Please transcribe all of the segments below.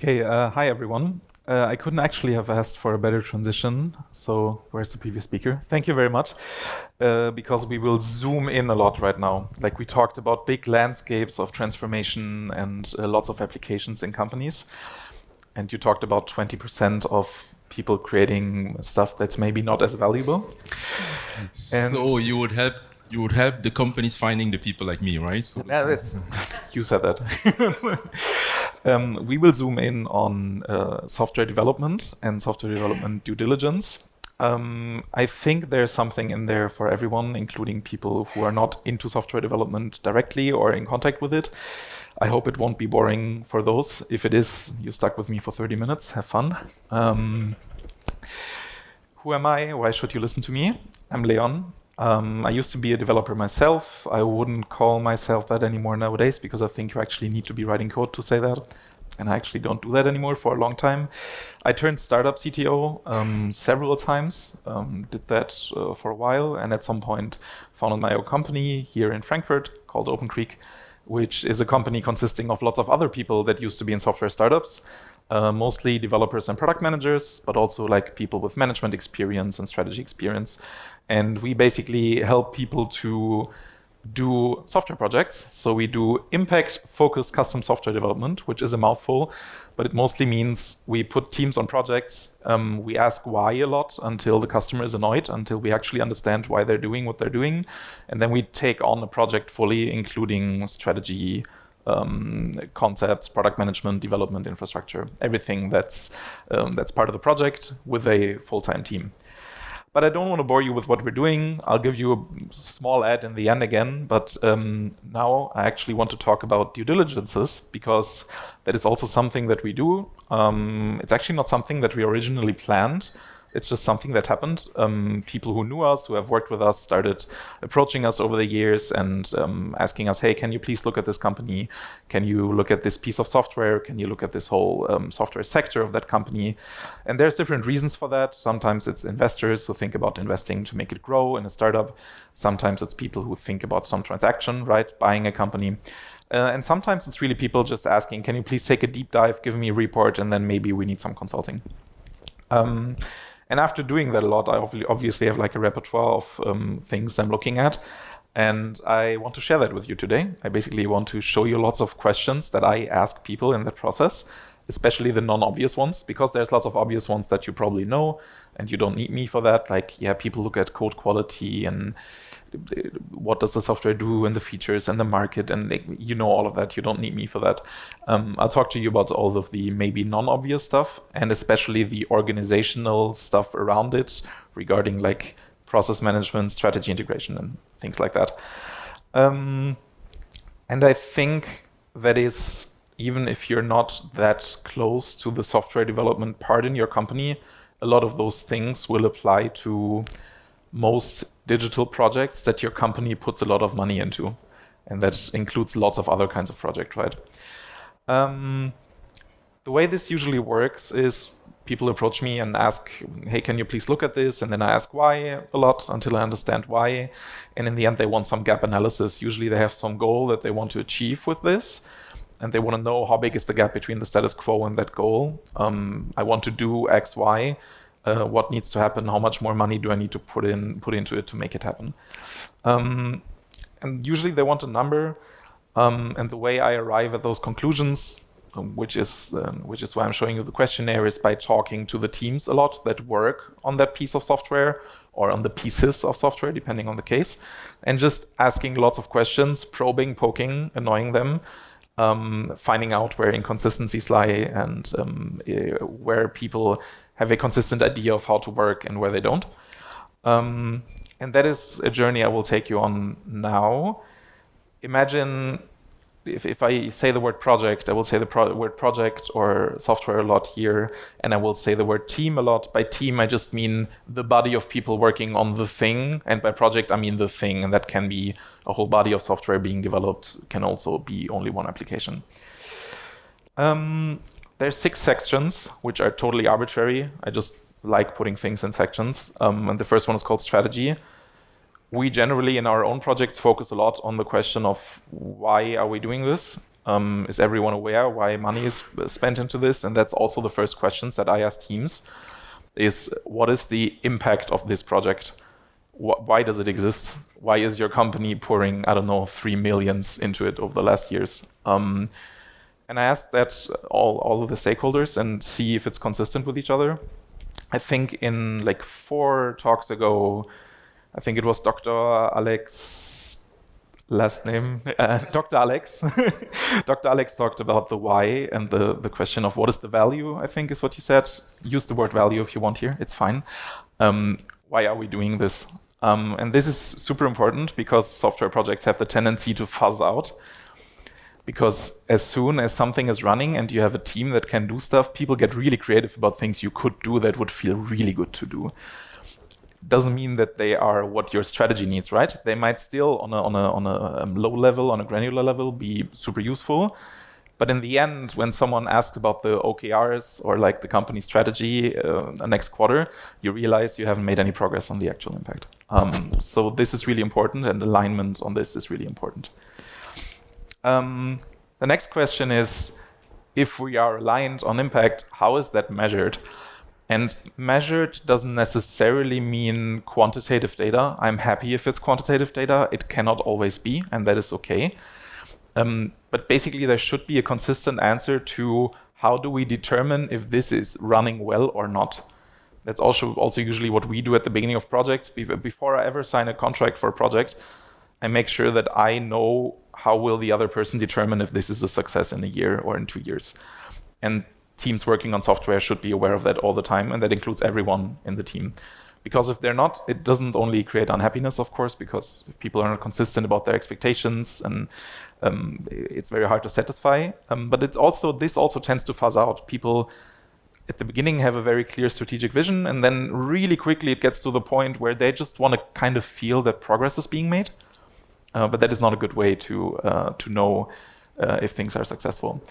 Okay, hi everyone. I couldn't actually have asked for a better transition, so where's the previous speaker? Thank you very much, because we will zoom in a lot right now. Like we talked about big landscapes of transformation and lots of applications in companies, and you talked about 20% of people creating stuff that's maybe not as valuable. So you would help the companies finding the people like me, right? So you said that. We will zoom in on software development and software development due diligence. I think there's something in there for everyone, including people who are not into software development directly or in contact with it. I hope it won't be boring for those. If it is, you stuck with me for 30 minutes. Have fun. Who am I? Why should you listen to me? I'm Leon. I used to be a developer myself. I wouldn't call myself that anymore nowadays because I think you actually need to be writing code to say that. And I actually don't do that anymore for a long time. I turned startup CTO several times, did that for a while, and at some point founded my own company here in Frankfurt called Opencreek, which is a company consisting of lots of other people that used to be in software startups, mostly developers and product managers, but also like people with management experience and strategy experience. And we basically help people to do software projects. So we do impact-focused custom software development, which is a mouthful, but it mostly means we put teams on projects. We ask why a lot until the customer is annoyed, until we actually understand why they're doing what they're doing. And then we take on the project fully, including strategy, concepts, product management, development, infrastructure, everything that's part of the project with a full-time team. But I don't want to bore you with what we're doing. I'll give you a small ad in the end again, but now I actually want to talk about due diligences because that is also something that we do. It's actually not something that we originally planned. It's just something that happened. People who knew us, who have worked with us, started approaching us over the years and asking us, hey, can you please look at this company? Can you look at this piece of software? Can you look at this whole software sector of that company? And there's different reasons for that. Sometimes it's investors who think about investing to make it grow in a startup. Sometimes it's people who think about some transaction, right? Buying a company. And sometimes it's really people just asking, can you please take a deep dive, give me a report, and then maybe we need some consulting. And after doing that a lot, I obviously have like a repertoire of things I'm looking at. And I want to share that with you today. I basically want to show you lots of questions that I ask people in that process, especially the non-obvious ones, because there's lots of obvious ones that you probably know, and you don't need me for that. Like, yeah, people look at code quality and what does the software do and the features and the market, and you know all of that. You don't need me for that. I'll talk to you about all of the maybe non-obvious stuff, and especially the organizational stuff around it regarding like process management, strategy integration, and things like that. And I think that is, even if you're not that close to the software development part in your company, a lot of those things will apply to most digital projects that your company puts a lot of money into. And that includes lots of other kinds of projects, right? The way this usually works is people approach me and ask, hey, can you please look at this? And then I ask why a lot until I understand why. And in the end, they want some gap analysis. Usually they have some goal that they want to achieve with this. And they want to know how big is the gap between the status quo and that goal. I want to do X, Y. What needs to happen? How much more money do I need to put into it to make it happen? And usually they want a number. And the way I arrive at those conclusions, which is why I'm showing you the questionnaire, is by talking to the teams a lot that work on that piece of software or on the pieces of software, depending on the case, and just asking lots of questions, probing, poking, annoying them, finding out where inconsistencies lie and where people have a consistent idea of how to work and where they don't. And that is a journey I will take you on now. Imagine if I say the word project, I will say the word project or software a lot here, and I will say the word team a lot. By team, I just mean the body of people working on the thing, and by project, I mean the thing, and that can be a whole body of software being developed, can also be only one application. There's 6 sections, which are totally arbitrary. I just like putting things in sections. And the first one is called strategy. We generally, in our own projects, focus a lot on the question of why are we doing this? Is everyone aware why money is spent into this? And that's also the first questions that I ask teams is, what is the impact of this project? Why does it exist? Why is your company pouring, I don't know, 3 million into it over the last years? And I asked that all of the stakeholders and see if it's consistent with each other. I think in like 4 talks ago, I think it was Dr. Alex, last name, Dr. Alex. Dr. Alex talked about the why and the question of what is the value, I think is what you said. Use the word value if you want here, it's fine. Why are we doing this? And this is super important because software projects have the tendency to fuzz out. Because as soon as something is running and you have a team that can do stuff, people get really creative about things you could do that would feel really good to do. Doesn't mean that they are what your strategy needs, right? They might still, on a low level, on a granular level, be super useful. But in the end, when someone asks about the OKRs or like the company strategy the next quarter, you realize you haven't made any progress on the actual impact. So this is really important, and alignment on this is really important. The next question is, if we are aligned on impact, how is that measured? And measured doesn't necessarily mean quantitative data. I'm happy if it's quantitative data. It cannot always be, and that is okay. But basically, there should be a consistent answer to how do we determine if this is running well or not. That's also usually what we do at the beginning of projects. Before I ever sign a contract for a project, I make sure that I know how will the other person determine if this is a success in a year or in 2 years. And teams working on software should be aware of that all the time, and that includes everyone in the team. Because if they're not, it doesn't only create unhappiness, of course, because if people are not consistent about their expectations, and it's very hard to satisfy. But this also tends to fuzz out. People at the beginning have a very clear strategic vision, and then really quickly it gets to the point where they just want to kind of feel that progress is being made. But that is not a good way to know if things are successful.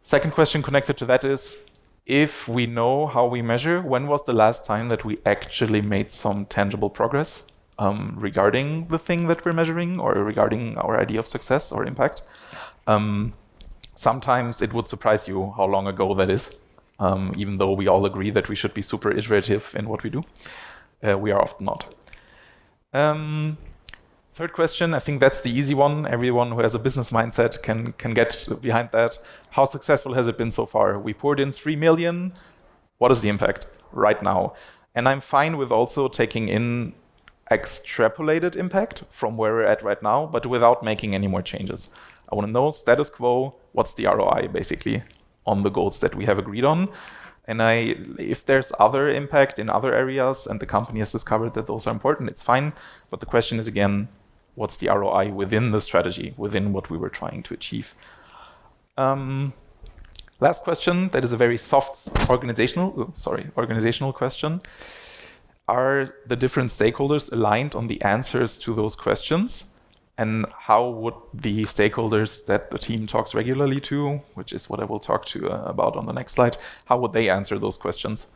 Second question connected to that is, if we know how we measure, when was the last time that we actually made some tangible progress regarding the thing that we're measuring or regarding our idea of success or impact? Sometimes it would surprise you how long ago that is, even though we all agree that we should be super iterative in what we do. We are often not. Third question, I think that's the easy one. Everyone who has a business mindset can get behind that. How successful has it been so far? We poured in 3 million. What is the impact right now? And I'm fine with also taking in extrapolated impact from where we're at right now, but without making any more changes. I want to know status quo, what's the ROI basically on the goals that we have agreed on. And if there's other impact in other areas and the company has discovered that those are important, it's fine. But the question is again, what's the ROI within the strategy, within what we were trying to achieve? Last question, that is a very soft organizational question. Are the different stakeholders aligned on the answers to those questions? And how would the stakeholders that the team talks regularly to, which is what I will talk to about on the next slide, how would they answer those questions?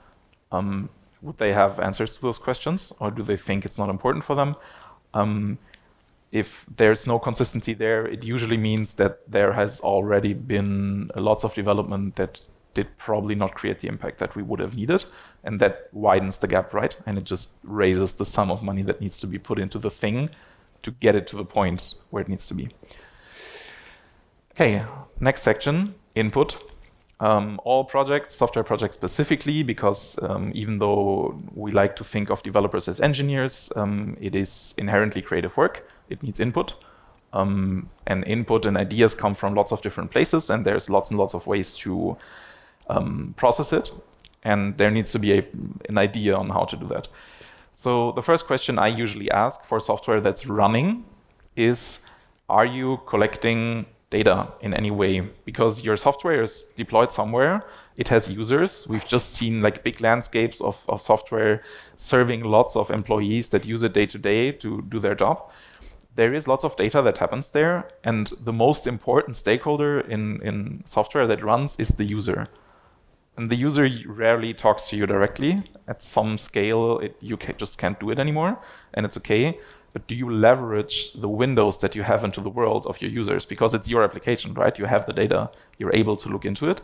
Would they have answers to those questions, or do they think it's not important for them? If there's no consistency there, it usually means that there has already been lots of development that did probably not create the impact that we would have needed, and that widens the gap, right? And it just raises the sum of money that needs to be put into the thing to get it to the point where it needs to be. Okay, next section, input. All projects, software projects specifically, because even though we like to think of developers as engineers, it is inherently creative work. It needs input. And input and ideas come from lots of different places, and there's lots and lots of ways to process it. And there needs to be an idea on how to do that. So the first question I usually ask for software that's running is, are you collecting data in any way? Because your software is deployed somewhere, it has users. We've just seen like big landscapes of software serving lots of employees that use it day to day to do their job. There is lots of data that happens there, and the most important stakeholder in software that runs is the user. And the user rarely talks to you directly. At some scale, you just can't do it anymore, and it's okay. but do you leverage the windows that you have into the world of your users? Because it's your application, right? You have the data, you're able to look into it.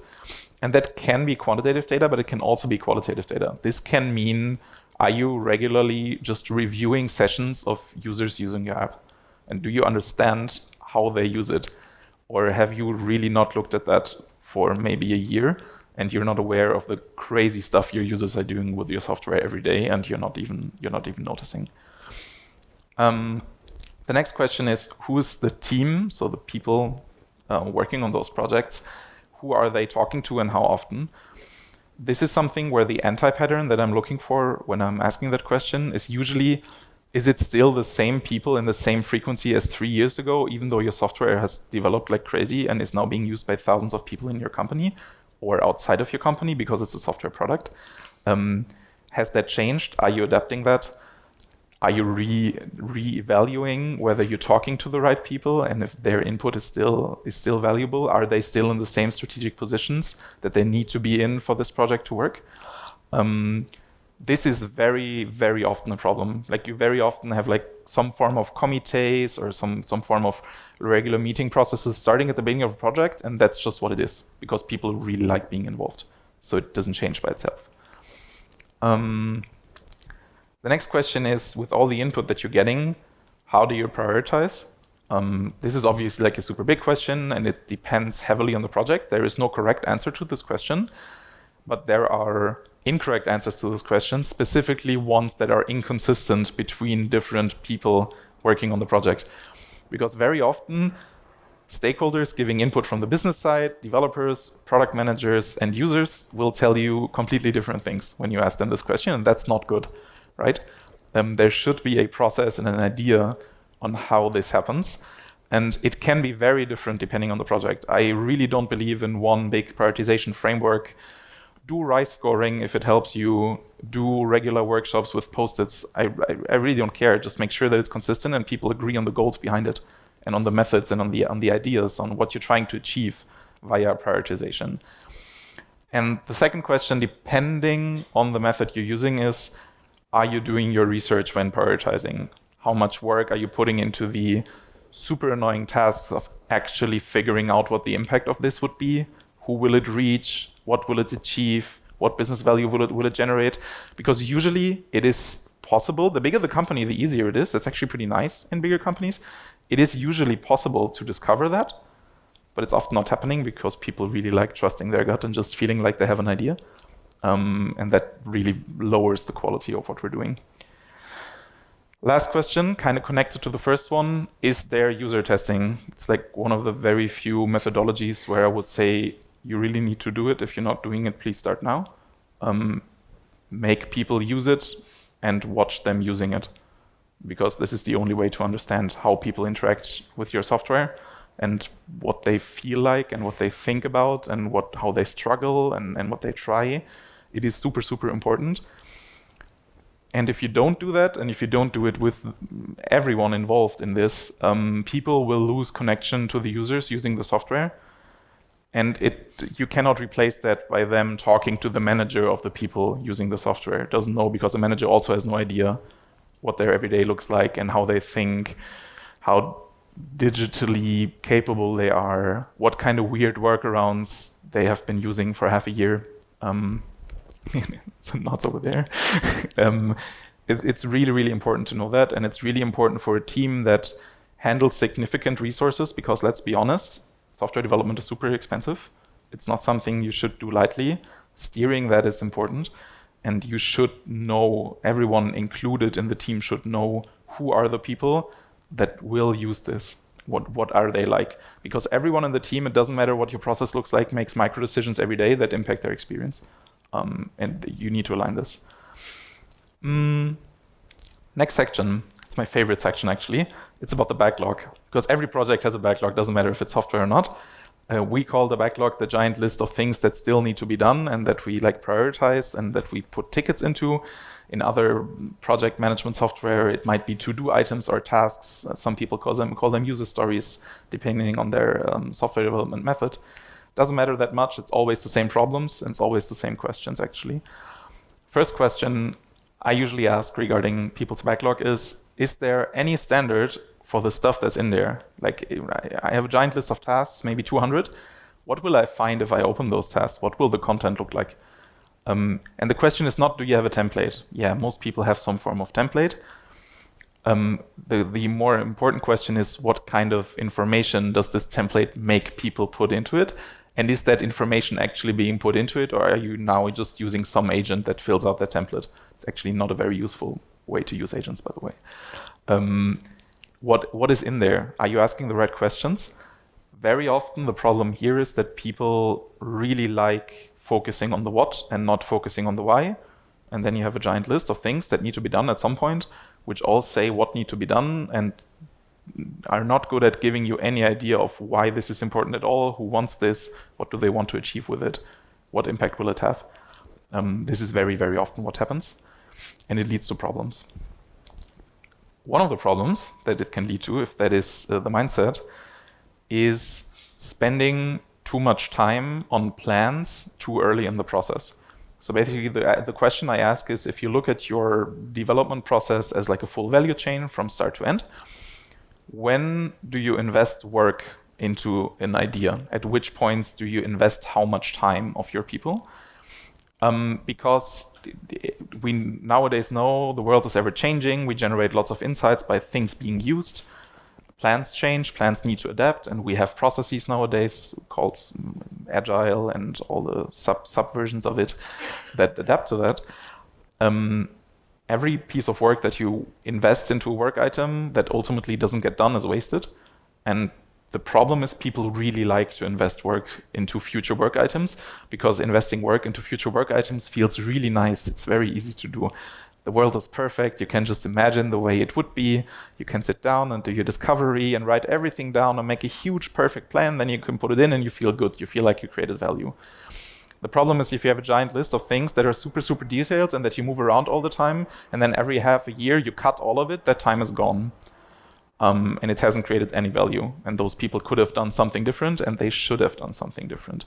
And that can be quantitative data, but it can also be qualitative data. This can mean, are you regularly just reviewing sessions of users using your app? And do you understand how they use it? Or have you really not looked at that for maybe a year and you're not aware of the crazy stuff your users are doing with your software every day and you're not even noticing? The next question is, who is the team? So the people working on those projects, who are they talking to and how often? This is something where the anti-pattern that I'm looking for when I'm asking that question is usually, is it still the same people in the same frequency as 3 years ago, even though your software has developed like crazy and is now being used by thousands of people in your company or outside of your company because it's a software product? Has that changed? Are you adapting that? Are you re-evaluating whether you're talking to the right people and if their input is still valuable? Are they still in the same strategic positions that they need to be in for this project to work? This is very, very often a problem. Like you very often have like some form of committees or some form of regular meeting processes starting at the beginning of a project, and that's just what it is because people really like being involved. So it doesn't change by itself. The next question is, with all the input that you're getting, how do you prioritize? This is obviously like a super big question, and it depends heavily on the project. There is no correct answer to this question, but there are incorrect answers to this question, specifically ones that are inconsistent between different people working on the project. Because very often, stakeholders giving input from the business side, developers, product managers, and users will tell you completely different things when you ask them this question, and that's not good. Right? There should be a process and an idea on how this happens. And it can be very different depending on the project. I really don't believe in one big prioritization framework. Do RICE scoring if it helps you. Do regular workshops with Post-its. I really don't care. Just make sure that it's consistent and people agree on the goals behind it and on the methods and on the ideas, on what you're trying to achieve via prioritization. And the second question, depending on the method you're using, is, are you doing your research when prioritizing? How much work are you putting into the super annoying tasks of actually figuring out what the impact of this would be? Who will it reach? What will it achieve? What business value will it generate? Because usually it is possible. The bigger the company, the easier it is. That's actually pretty nice in bigger companies. It is usually possible to discover that, but it's often not happening because people really like trusting their gut and just feeling like they have an idea. And that really lowers the quality of what we're doing. Last question, kind of connected to the first one, is there user testing? It's like one of the very few methodologies where I would say you really need to do it. If you're not doing it, please start now. Make people use it and watch them using it, because this is the only way to understand how people interact with your software and what they feel like and what they think about and how they struggle and what they try. It is super, super important. And if you don't do that, and if you don't do it with everyone involved in this, people will lose connection to the users using the software. And you cannot replace that by them talking to the manager of the people using the software. It doesn't know, because the manager also has no idea what their everyday looks like and how they think, how digitally capable they are, what kind of weird workarounds they have been using for half a year. It's not over there. It's really, really important to know that, and it's really important for a team that handles significant resources, because let's be honest, software development is super expensive. It's not something you should do lightly. Steering that is important, and you should know, everyone included in the team should know who are the people that will use this. What are they like? Because everyone in the team, it doesn't matter what your process looks like, makes micro decisions every day that impact their experience. And you need to align this. Next section, it's my favorite section actually. It's about the backlog, because every project has a backlog, doesn't matter if it's software or not. We call the backlog the giant list of things that still need to be done and that we prioritize and that we put tickets into. In other project management software, it might be to-do items or tasks. Some people call them user stories, depending on their software development method. Doesn't matter that much. It's always the same problems and it's always the same questions, actually. First question, I usually ask regarding people's backlog is there any standard for the stuff that's in there? Like, I have a giant list of tasks, maybe 200. What will I find if I open those tasks? What will the content look like? And the question is not, do you have a template? Yeah, most people have some form of template. The more important question is, what kind of information does this template make people put into it? And is that information actually being put into it, or are you now just using some agent that fills out that template? It's actually not a very useful way to use agents, by the way. What is in there? Are you asking the right questions? Very often the problem here is that people really like focusing on the what and not focusing on the why. And then you have a giant list of things that need to be done at some point, which all say what need to be done and are not good at giving you any idea of why this is important at all, who wants this, what do they want to achieve with it, what impact will it have. This is very, very often what happens, and it leads to problems. One of the problems that it can lead to, if that is the mindset, is spending too much time on plans too early in the process. So basically, the question I ask is, if you look at your development process as like a full value chain from start to end, when do you invest work into an idea? At which points do you invest how much time of your people? Because we nowadays know the world is ever changing. We generate lots of insights by things being used. Plans change, plans need to adapt, and we have processes nowadays called agile and all the sub versions of it that adapt to that. Every piece of work that you invest into a work item that ultimately doesn't get done is wasted. And the problem is people really like to invest work into future work items, because investing work into future work items feels really nice. It's very easy to do. The world is perfect. You can just imagine the way it would be. You can sit down and do your discovery and write everything down and make a huge perfect plan. Then you can put it in and you feel good. You feel like you created value. The problem is if you have a giant list of things that are super, super detailed and that you move around all the time, and then every half a year you cut all of it, that time is gone. And it hasn't created any value. And those people could have done something different, and they should have done something different.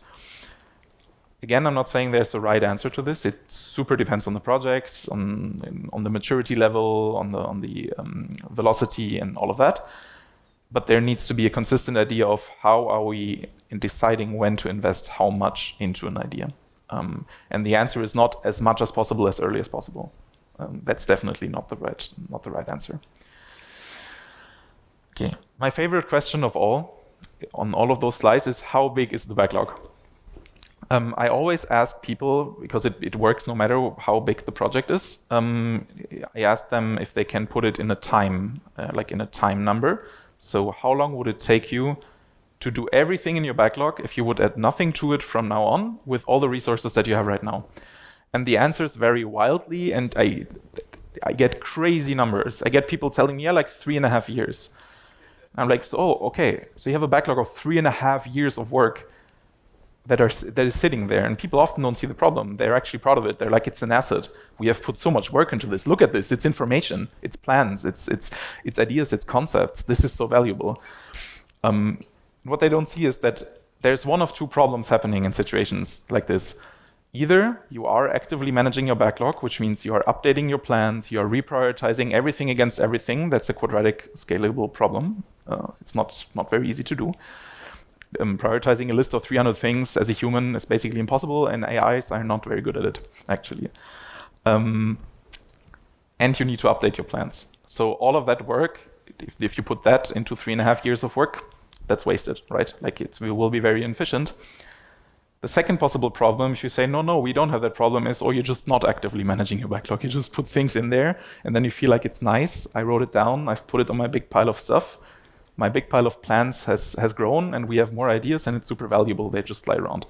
Again, I'm not saying there's a right answer to this. It super depends on the project, on the maturity level, on the velocity and all of that. But there needs to be a consistent idea of how are we in deciding when to invest how much into an idea. And the answer is not as much as possible as early as possible. That's definitely not the right answer. Okay, my favorite question of all on all of those slides is, how big is the backlog? I always ask people, because it works no matter how big the project is. I ask them if they can put it in a time, like in a time number. So how long would it take you to do everything in your backlog if you would add nothing to it from now on with all the resources that you have right now? And the answers vary wildly, and I get crazy numbers. I get people telling me, yeah, like 3.5 years. I'm like, so, oh, okay. So you have a backlog of 3.5 years of work that is sitting there, and people often don't see the problem. They're actually proud of it. They're like, it's an asset. We have put so much work into this. Look at this. It's information. It's plans. It's ideas. It's concepts. This is so valuable. What they don't see is that there's one of two problems happening in situations like this. Either you are actively managing your backlog, which means you are updating your plans, you are reprioritizing everything against everything. That's a quadratic scalable problem. It's not very easy to do. Prioritizing a list of 300 things as a human is basically impossible, and AIs are not very good at it, actually. And you need to update your plans. So all of that work, if you put that into 3.5 years of work, that's wasted, right? Like it will be very inefficient. The second possible problem, if you say, no, we don't have that problem, is, or you're just not actively managing your backlog. You just put things in there, and then you feel like it's nice. I wrote it down. I've put it on my big pile of stuff. My big pile of plans has grown, and we have more ideas, and it's super valuable. They just lie around.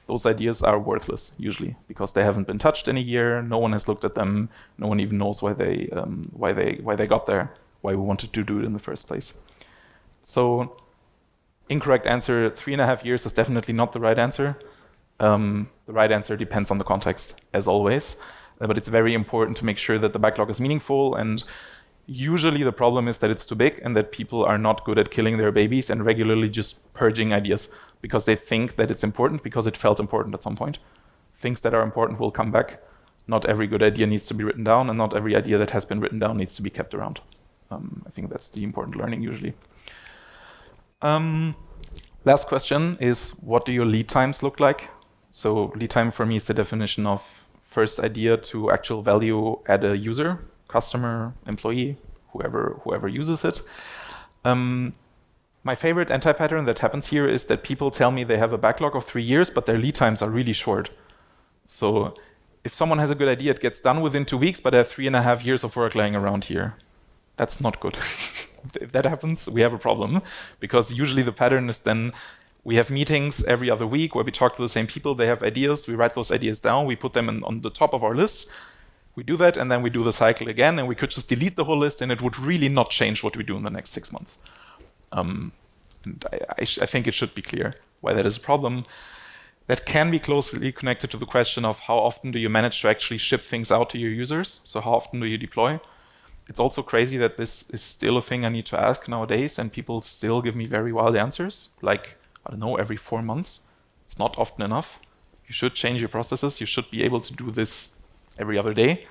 Those ideas are worthless, usually, because they haven't been touched in a year. No one has looked at them. No one even knows why they got there, why we wanted to do it in the first place. So, incorrect answer, 3.5 years is definitely not the right answer. The right answer depends on the context, as always. But it's very important to make sure that the backlog is meaningful, and usually the problem is that it's too big and that people are not good at killing their babies and regularly just purging ideas because they think that it's important because it felt important at some point. Things that are important will come back. not every good idea needs to be written down, and not every idea that has been written down needs to be kept around. I think that's the important learning usually. Last question is, what do your lead times look like? So lead time for me is the definition of first idea to actual value at a user, customer, employee, whoever uses it. My favorite anti-pattern that happens here is that people tell me they have a backlog of 3 years, but their lead times are really short. So if someone has a good idea, it gets done within 2 weeks, but I have 3.5 years of work lying around here. That's not good. If that happens, we have a problem, because usually the pattern is then we have meetings every other week where we talk to the same people. They have ideas. We write those ideas down. We put them on the top of our list. We do that, and then we do the cycle again, and we could just delete the whole list, and it would really not change what we do in the next 6 months. And I think it should be clear why that is a problem. That can be closely connected to the question of how often do you manage to actually ship things out to your users? So how often do you deploy? It's also crazy that this is still a thing I need to ask nowadays, and people still give me very wild answers, like, I don't know, every 4 months. It's not often enough. You should change your processes. You should be able to do this every other day.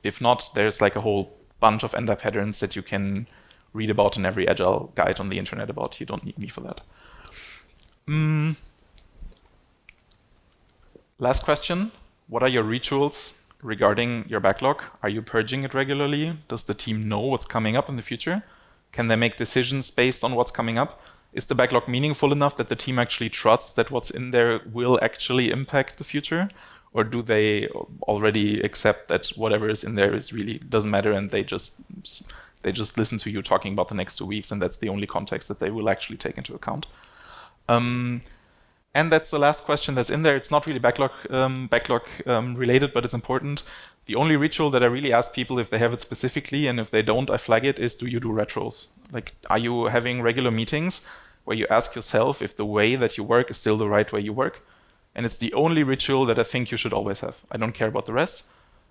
If not, there's like a whole bunch of anti-patterns that you can read about in every agile guide on the internet about. You don't need me for that. Last question. What are your rituals regarding your backlog? Are you purging it regularly? Does the team know what's coming up in the future? Can they make decisions based on what's coming up? Is the backlog meaningful enough that the team actually trusts that what's in there will actually impact the future? Or do they already accept that whatever is in there is really doesn't matter, and they just listen to you talking about the next 2 weeks, and that's the only context that they will actually take into account? And that's the last question that's in there. It's not really backlog related, but it's important. The only ritual that I really ask people if they have it specifically, and if they don't, I flag it, is do you do retros? Like, are you having regular meetings where you ask yourself if the way that you work is still the right way you work? And it's the only ritual that I think you should always have. I don't care about the rest,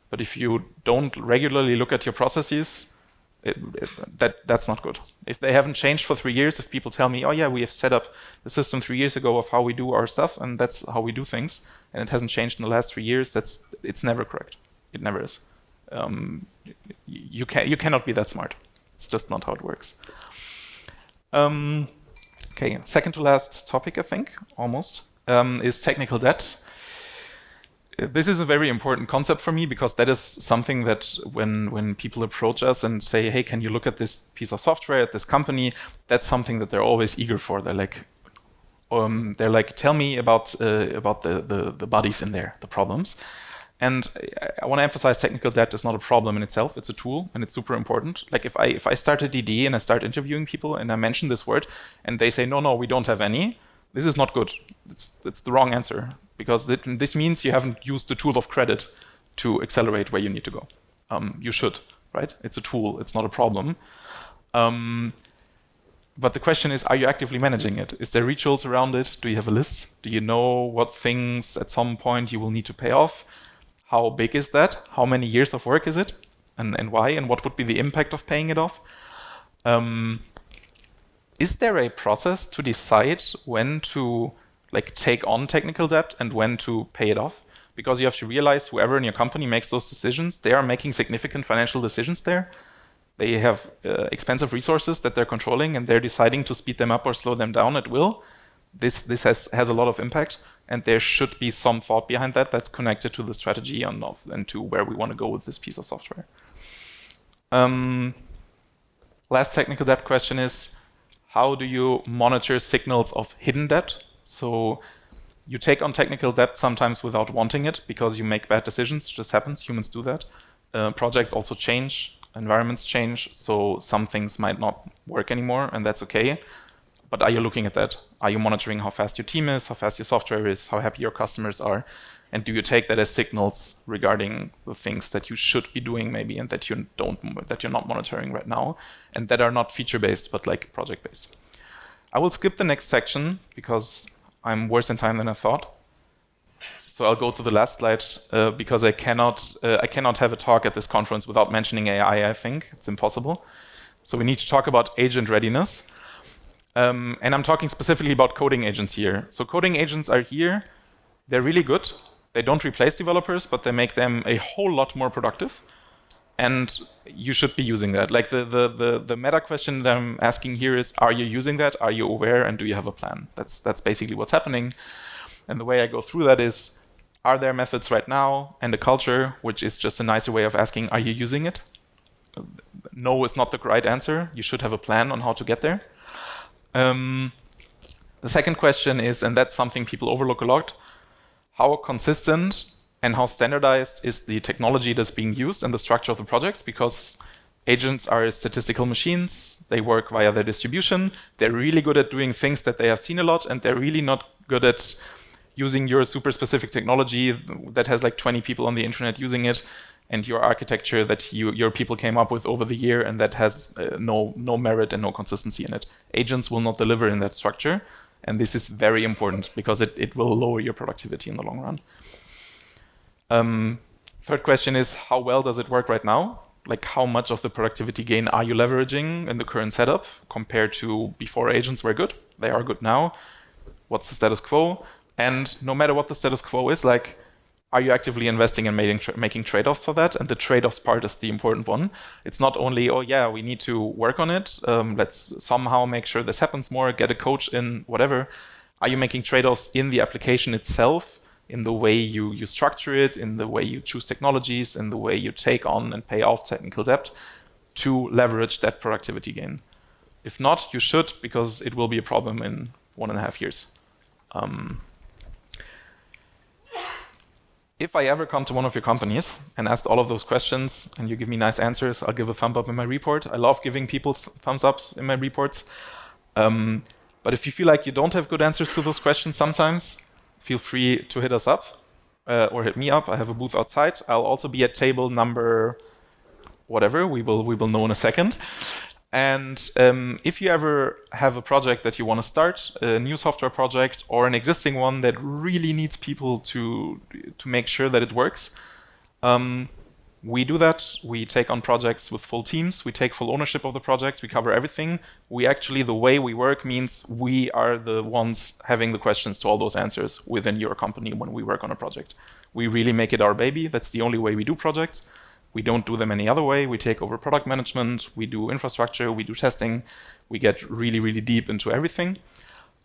but if you don't regularly look at your processes, that's not good. If they haven't changed for 3 years, if people tell me, oh yeah, we have set up the system 3 years ago of how we do our stuff, and that's how we do things, and it hasn't changed in the last 3 years, it's never correct. It never is. You cannot be that smart. It's just not how it works. Okay, second to last topic, I think, almost, is technical debt. This is a very important concept for me, because that is something that when people approach us and say, hey, can you look at this piece of software at this company, that's something that they're always eager for. They're like, tell me about the bodies in there, the problems. And I want to emphasize technical debt is not a problem in itself. It's a tool, and it's super important. Like if I start a DD and I start interviewing people and I mention this word and they say, no, we don't have any, this is not good. It's the wrong answer, because this means you haven't used the tool of credit to accelerate where you need to go. You should, right? It's a tool. It's not a problem. But the question is, are you actively managing it? Is there rituals around it? Do you have a list? Do you know what things at some point you will need to pay off? How big is that? How many years of work is it? And why? And what would be the impact of paying it off? Is there a process to decide when to take on technical debt and when to pay it off? Because you have to realize whoever in your company makes those decisions, they are making significant financial decisions there. They have expensive resources that they're controlling, and they're deciding to speed them up or slow them down at will. This has a lot of impact, and there should be some thought behind that that's connected to the strategy and to where we want to go with this piece of software. Last technical debt question is, how do you monitor signals of hidden debt? So you take on technical debt sometimes without wanting it, because you make bad decisions. It just happens. Humans do that. Projects also change. Environments change. So some things might not work anymore, and that's okay. But are you looking at that? Are you monitoring how fast your team is, how fast your software is, how happy your customers are? And do you take that as signals regarding the things that you should be doing maybe, and that you're not monitoring right now, and that are not feature-based but like project-based? I will skip the next section because I'm worse in time than I thought. So I'll go to the last slide because I cannot have a talk at this conference without mentioning AI. I think it's impossible. So we need to talk about agent readiness. And I'm talking specifically about coding agents here. So coding agents are here. They're really good. They don't replace developers, but they make them a whole lot more productive. And you should be using that. Like the meta question that I'm asking here is, are you using that? Are you aware? And do you have a plan? That's basically what's happening. And the way I go through that is, are there methods right now and a culture, which is just a nicer way of asking, are you using it? No is not the right answer. You should have a plan on how to get there. The second question is, and that's something people overlook a lot, how consistent and how standardized is the technology that's being used and the structure of the project? Because agents are statistical machines. They work via their distribution. They're really good at doing things that they have seen a lot, and they're really not good at using your super specific technology that has like 20 people on the internet using it, and your architecture that your people came up with over the year, and that has no merit and no consistency in it. Agents will not deliver in that structure, and this is very important because it will lower your productivity in the long run. Third question is, how well does it work right now? Like, how much of the productivity gain are you leveraging in the current setup compared to before agents were good? They are good now. What's the status quo? And no matter what the status quo is, like, are you actively investing in making trade-offs for that? And the trade-offs part is the important one. It's not only, oh yeah, we need to work on it. Let's somehow make sure this happens more, get a coach in, whatever. Are you making trade-offs in the application itself, in the way you structure it, in the way you choose technologies, in the way you take on and pay off technical debt to leverage that productivity gain? If not, you should, because it will be a problem in 1.5 years. If I ever come to one of your companies and ask all of those questions and you give me nice answers, I'll give a thumb up in my report. I love giving people thumbs ups in my reports. But if you feel like you don't have good answers to those questions sometimes, feel free to hit us up or hit me up. I have a booth outside. I'll also be at table number whatever. We will know in a second. And if you ever have a project that you want to start, a new software project or an existing one that really needs people to make sure that it works, we do that. We take on projects with full teams. We take full ownership of the project. We cover everything. We actually, the way we work means we are the ones having the questions to all those answers within your company when we work on a project. We really make it our baby. That's the only way we do projects. We don't do them any other way. We take over product management. We do infrastructure. We do testing. We get really, really deep into everything.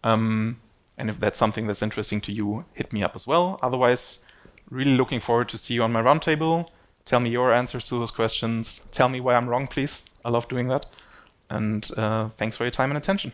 And if that's something that's interesting to you, hit me up as well. Otherwise, really looking forward to see you on my roundtable. Tell me your answers to those questions. Tell me why I'm wrong, please. I love doing that. And thanks for your time and attention.